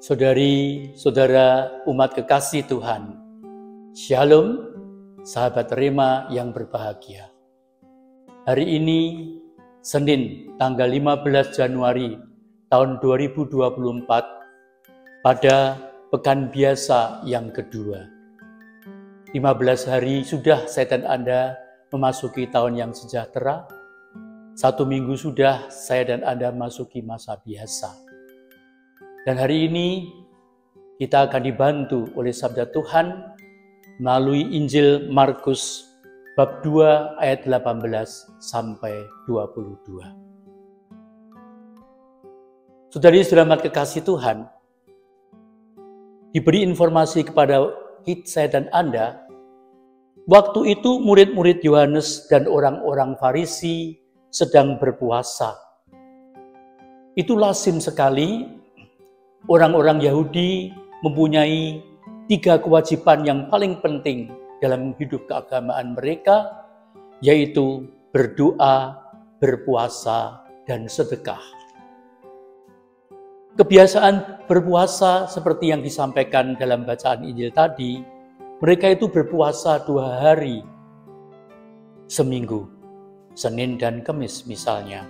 Saudari-saudara umat kekasih Tuhan, Shalom, sahabat Rema yang berbahagia. Hari ini, Senin, tanggal 15 Januari tahun 2024, pada Pekan Biasa yang kedua. 15 hari sudah saya dan Anda memasuki tahun yang sejahtera. 1 minggu sudah saya dan Anda memasuki masa biasa. Dan hari ini kita akan dibantu oleh sabda Tuhan melalui Injil Markus bab 2 ayat 18 sampai 22. Saudari-saudara umat kekasih Tuhan, diberi informasi kepada saya dan Anda, waktu itu murid-murid Yohanes dan orang-orang Farisi sedang berpuasa. Itu lazim sekali. Orang-orang Yahudi mempunyai 3 kewajiban yang paling penting dalam hidup keagamaan mereka, yaitu berdoa, berpuasa, dan sedekah. Kebiasaan berpuasa seperti yang disampaikan dalam bacaan Injil tadi, mereka itu berpuasa 2 hari seminggu, Senin dan Kamis misalnya.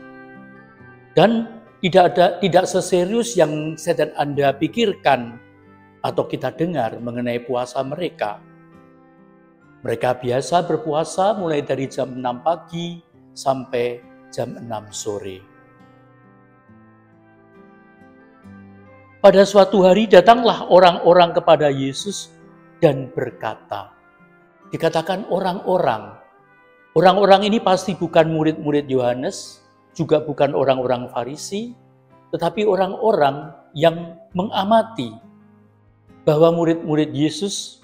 Dan tidak seserius yang saya dan Anda pikirkan atau kita dengar mengenai puasa mereka. Mereka biasa berpuasa mulai dari jam 6 pagi sampai jam 6 sore. Pada suatu hari datanglah orang-orang kepada Yesus dan berkata, dikatakan orang-orang ini pasti bukan murid-murid Yohanes, juga bukan orang-orang Farisi, tetapi orang-orang yang mengamati bahwa murid-murid Yesus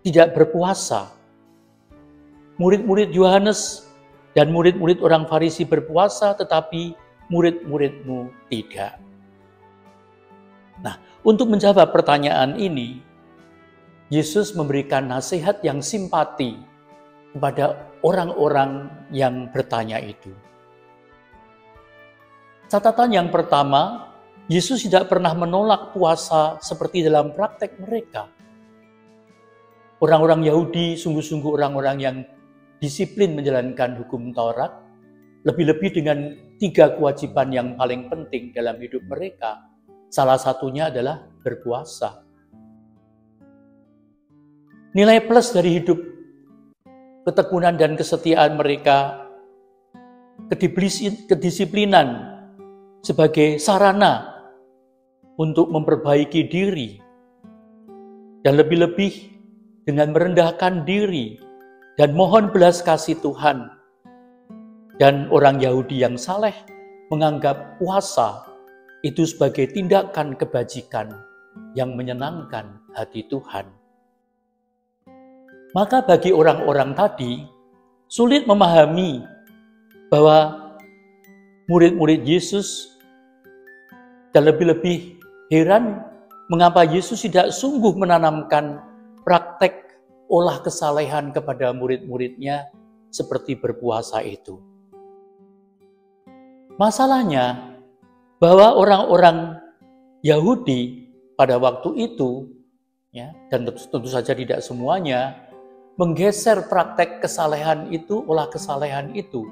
tidak berpuasa. Murid-murid Yohanes dan murid-murid orang Farisi berpuasa, tetapi murid-muridmu tidak. Nah, untuk menjawab pertanyaan ini, Yesus memberikan nasihat yang simpati kepada orang-orang yang bertanya itu. Catatan yang pertama, Yesus tidak pernah menolak puasa seperti dalam praktek mereka. Orang-orang Yahudi sungguh-sungguh orang-orang yang disiplin menjalankan hukum Taurat, lebih-lebih dengan 3 kewajiban yang paling penting dalam hidup mereka. Salah satunya adalah berpuasa. Nilai plus dari hidup ketekunan dan kesetiaan mereka, kedisiplinan sebagai sarana untuk memperbaiki diri, dan lebih-lebih dengan merendahkan diri dan mohon belas kasih Tuhan. Dan orang Yahudi yang saleh menganggap puasa itu sebagai tindakan kebajikan yang menyenangkan hati Tuhan. Maka bagi orang-orang tadi sulit memahami bahwa murid-murid Yesus, dan lebih-lebih heran mengapa Yesus tidak sungguh menanamkan praktek olah kesalehan kepada murid-muridnya seperti berpuasa itu. Masalahnya bahwa orang-orang Yahudi pada waktu itu, dan tentu saja tidak semuanya, menggeser praktek kesalehan itu, olah kesalehan itu,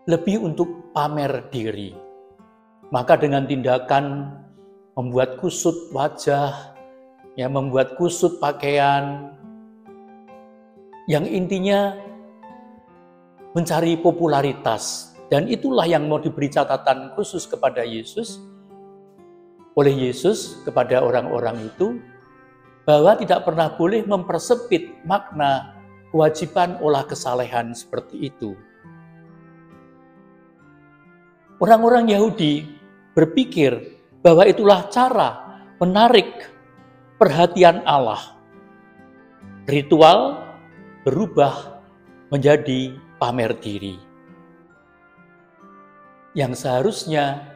lebih untuk pamer diri. Maka dengan tindakan membuat kusut wajah, membuat kusut pakaian, yang intinya mencari popularitas. Dan itulah yang mau diberi catatan khusus kepada Yesus, oleh Yesus kepada orang-orang itu, bahwa tidak pernah boleh mempersempit makna kewajiban olah kesalehan seperti itu. Orang-orang Yahudi berpikir bahwa itulah cara menarik perhatian Allah. Ritual berubah menjadi pamer diri. Yang seharusnya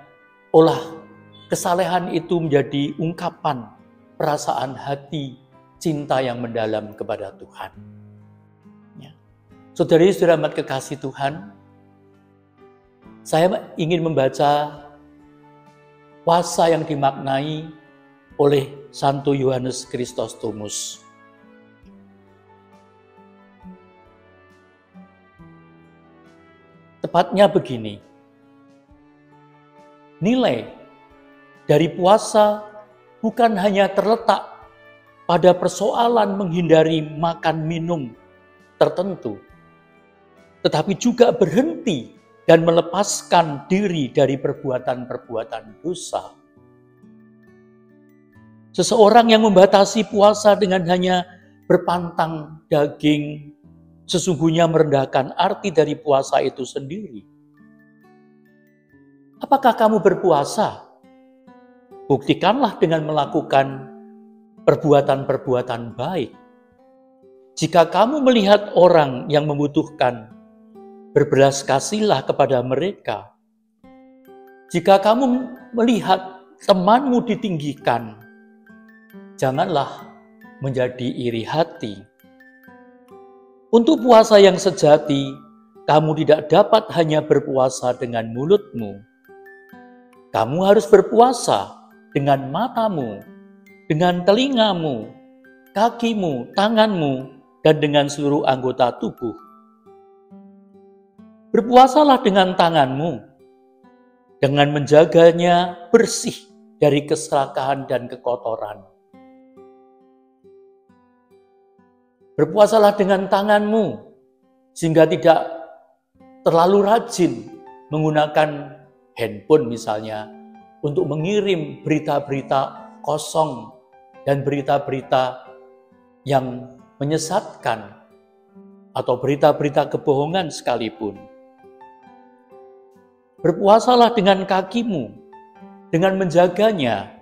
olah kesalehan itu menjadi ungkapan perasaan hati cinta yang mendalam kepada Tuhan. Saudari-saudara umat kekasih Tuhan, saya ingin membaca puasa yang dimaknai oleh Santo Yohanes Chrysostomus. Tepatnya begini, nilai dari puasa bukan hanya terletak pada persoalan menghindari makan minum tertentu, tetapi juga berhenti dan melepaskan diri dari perbuatan-perbuatan dosa. Seseorang yang membatasi puasa dengan hanya berpantang daging sesungguhnya merendahkan arti dari puasa itu sendiri. Apakah kamu berpuasa? Buktikanlah dengan melakukan perbuatan-perbuatan baik. Jika kamu melihat orang yang membutuhkan, berbelas kasihlah kepada mereka. Jika kamu melihat temanmu ditinggikan, janganlah menjadi iri hati. Untuk puasa yang sejati, kamu tidak dapat hanya berpuasa dengan mulutmu. Kamu harus berpuasa dengan matamu, dengan telingamu, kakimu, tanganmu, dan dengan seluruh anggota tubuh. Berpuasalah dengan tanganmu, dengan menjaganya bersih dari keserakahan dan kekotoran. Berpuasalah dengan tanganmu, sehingga tidak terlalu rajin menggunakan handphone misalnya, untuk mengirim berita-berita kosong dan berita-berita yang menyesatkan, atau berita-berita kebohongan sekalipun. Berpuasalah dengan kakimu, dengan menjaganya,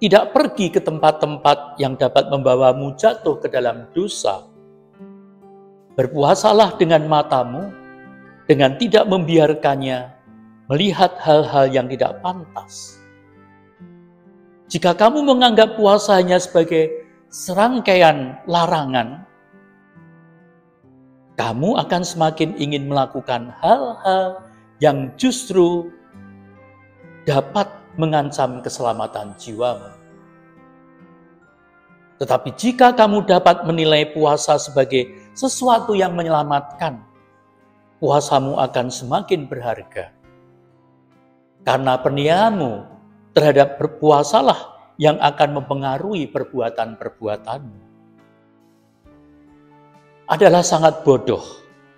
tidak pergi ke tempat-tempat yang dapat membawamu jatuh ke dalam dosa. Berpuasalah dengan matamu, dengan tidak membiarkannya melihat hal-hal yang tidak pantas. Jika kamu menganggap puasa hanya sebagai serangkaian larangan, kamu akan semakin ingin melakukan hal-hal yang justru dapat mengancam keselamatan jiwamu. Tetapi jika kamu dapat menilai puasa sebagai sesuatu yang menyelamatkan, puasamu akan semakin berharga. Karena peniamu terhadap berpuasalah yang akan mempengaruhi perbuatan-perbuatanmu. Adalah sangat bodoh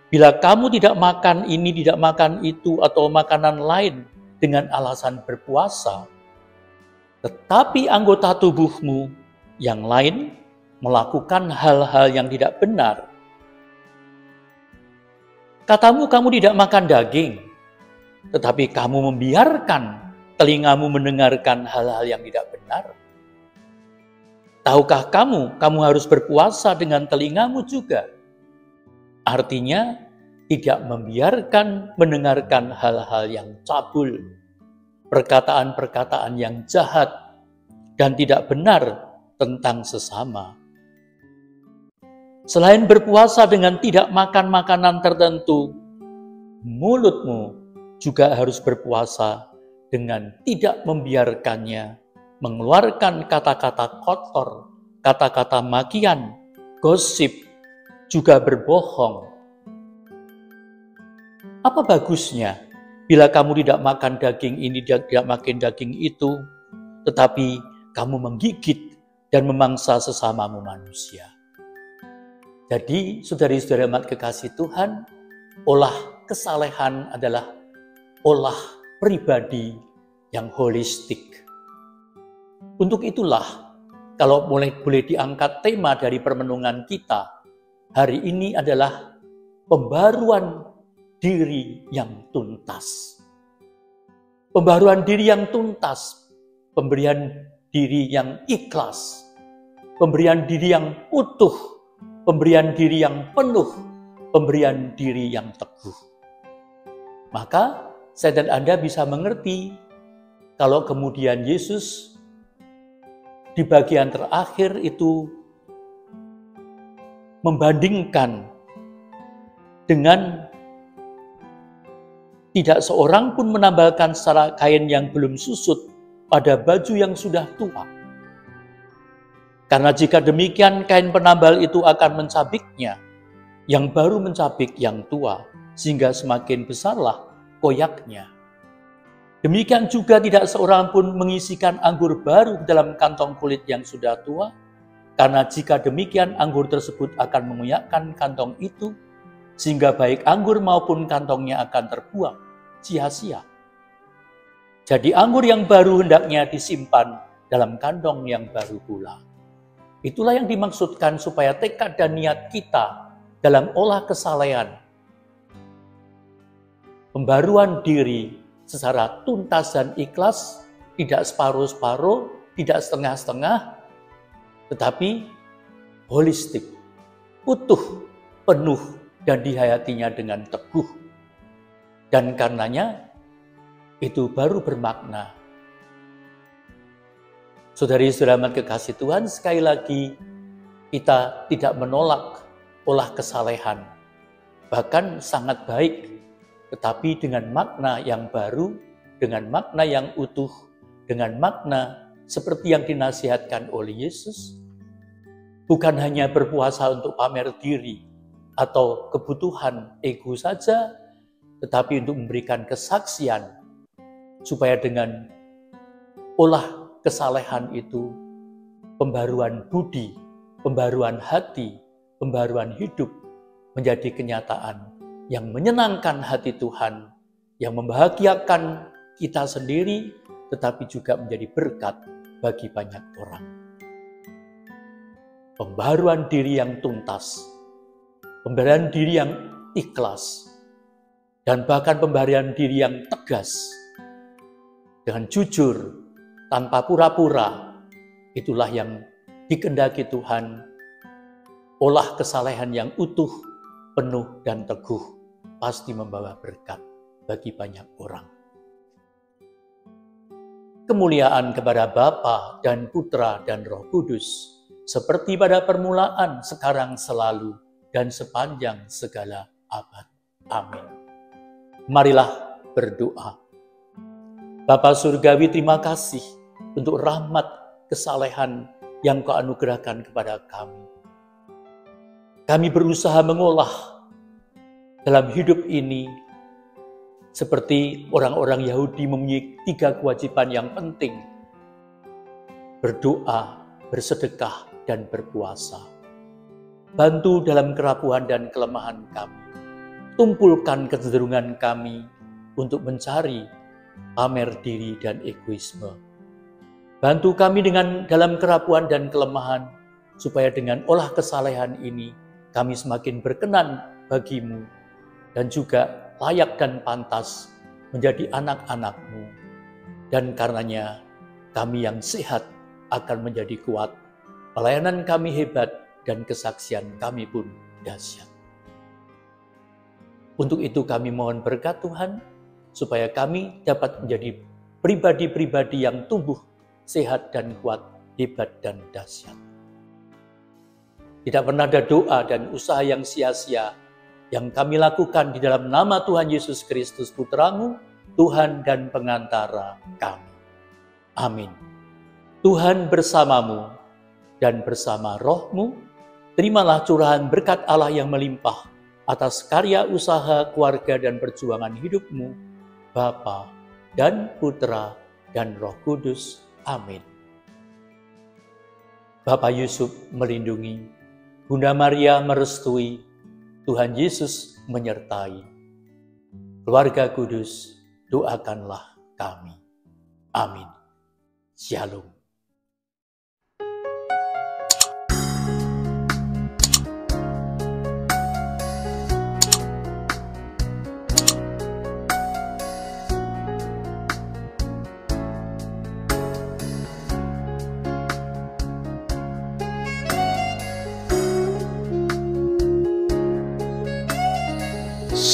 bila kamu tidak makan ini, tidak makan itu, atau makanan lain dengan alasan berpuasa, tetapi anggota tubuhmu yang lain melakukan hal-hal yang tidak benar. Katamu kamu tidak makan daging, tetapi kamu membiarkan telingamu mendengarkan hal-hal yang tidak benar. Tahukah kamu harus berpuasa dengan telingamu juga? Artinya, tidak membiarkan mendengarkan hal-hal yang cabul, perkataan-perkataan yang jahat, dan tidak benar tentang sesama. Selain berpuasa dengan tidak makan makanan tertentu, mulutmu juga harus berpuasa dengan tidak membiarkannya mengeluarkan kata-kata kotor, kata-kata makian, gosip, juga berbohong. Apa bagusnya bila kamu tidak makan daging ini, tidak makan daging itu, tetapi kamu menggigit dan memangsa sesamamu manusia? Jadi, saudari-saudari amat kekasih Tuhan, olah kesalehan adalah olah pribadi yang holistik. Untuk itulah, kalau boleh diangkat tema dari permenungan kita, hari ini adalah pembaruan diri yang tuntas. Pembaruan diri yang tuntas, pemberian diri yang ikhlas, pemberian diri yang utuh, pemberian diri yang penuh, pemberian diri yang teguh. Maka saya dan Anda bisa mengerti kalau kemudian Yesus di bagian terakhir itu membandingkan dengan tidak seorang pun menambalkan secara kain yang belum susut pada baju yang sudah tua. Karena jika demikian, kain penambal itu akan mencabiknya, yang baru mencabik yang tua, sehingga semakin besarlah koyaknya. Demikian juga tidak seorang pun mengisikan anggur baru dalam kantong kulit yang sudah tua, karena jika demikian anggur tersebut akan mengoyakkan kantong itu, sehingga baik anggur maupun kantongnya akan terbuang sia-sia. Jadi anggur yang baru hendaknya disimpan dalam kantong yang baru pula. Itulah yang dimaksudkan supaya tekad dan niat kita dalam olah kesalehan, pembaruan diri secara tuntas dan ikhlas, tidak separuh-separuh, tidak setengah-setengah, tetapi holistik, utuh, penuh, dan dihayatinya dengan teguh. Dan karenanya itu baru bermakna. Saudari-saudara kekasih Tuhan, sekali lagi kita tidak menolak olah kesalehan, bahkan sangat baik, tetapi dengan makna yang baru, dengan makna yang utuh, dengan makna seperti yang dinasihatkan oleh Yesus, bukan hanya berpuasa untuk pamer diri atau kebutuhan ego saja, tetapi untuk memberikan kesaksian, supaya dengan olah kesalehan itu, pembaruan budi, pembaruan hati, pembaruan hidup menjadi kenyataan yang menyenangkan hati Tuhan, yang membahagiakan kita sendiri, tetapi juga menjadi berkat bagi banyak orang. Pembaruan diri yang tuntas, pembaruan diri yang ikhlas, dan bahkan pembaruan diri yang tegas, dengan jujur, tanpa pura-pura, itulah yang dikehendaki Tuhan. Olah kesalehan yang utuh, penuh, dan teguh pasti membawa berkat bagi banyak orang. Kemuliaan kepada Bapa dan Putra dan Roh Kudus, seperti pada permulaan, sekarang, selalu, dan sepanjang segala abad. Amin. Marilah berdoa. Bapa Surgawi, terima kasih untuk rahmat kesalehan yang Kau anugerahkan kepada kami. Kami berusaha mengolah dalam hidup ini seperti orang-orang Yahudi mempunyai 3 kewajiban yang penting: berdoa, bersedekah, dan berpuasa. Bantu dalam kerapuhan dan kelemahan kami. Tumpulkan kecenderungan kami untuk mencari pamer diri dan egoisme. Bantu kami dalam kerapuhan dan kelemahan, supaya dengan olah kesalehan ini kami semakin berkenan bagi-Mu, dan juga layak dan pantas menjadi anak-anak-Mu. Dan karenanya kami yang sehat akan menjadi kuat, pelayanan kami hebat, dan kesaksian kami pun dahsyat. Untuk itu kami mohon berkat Tuhan, supaya kami dapat menjadi pribadi-pribadi yang tumbuh, sehat dan kuat, hebat dan dahsyat. Tidak pernah ada doa dan usaha yang sia-sia yang kami lakukan di dalam nama Tuhan Yesus Kristus, Putra-Mu, Tuhan dan pengantara kami. Amin. Tuhan bersamamu dan bersama roh-Mu, terimalah curahan berkat Allah yang melimpah atas karya usaha, keluarga, dan perjuangan hidup-Mu, Bapa dan Putra dan Roh Kudus. Amin. Bapak Yusuf melindungi, Bunda Maria merestui, Tuhan Yesus menyertai. Keluarga kudus, doakanlah kami. Amin. Shalom.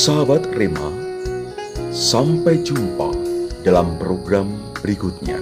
Sahabat Rema, sampai jumpa dalam program berikutnya.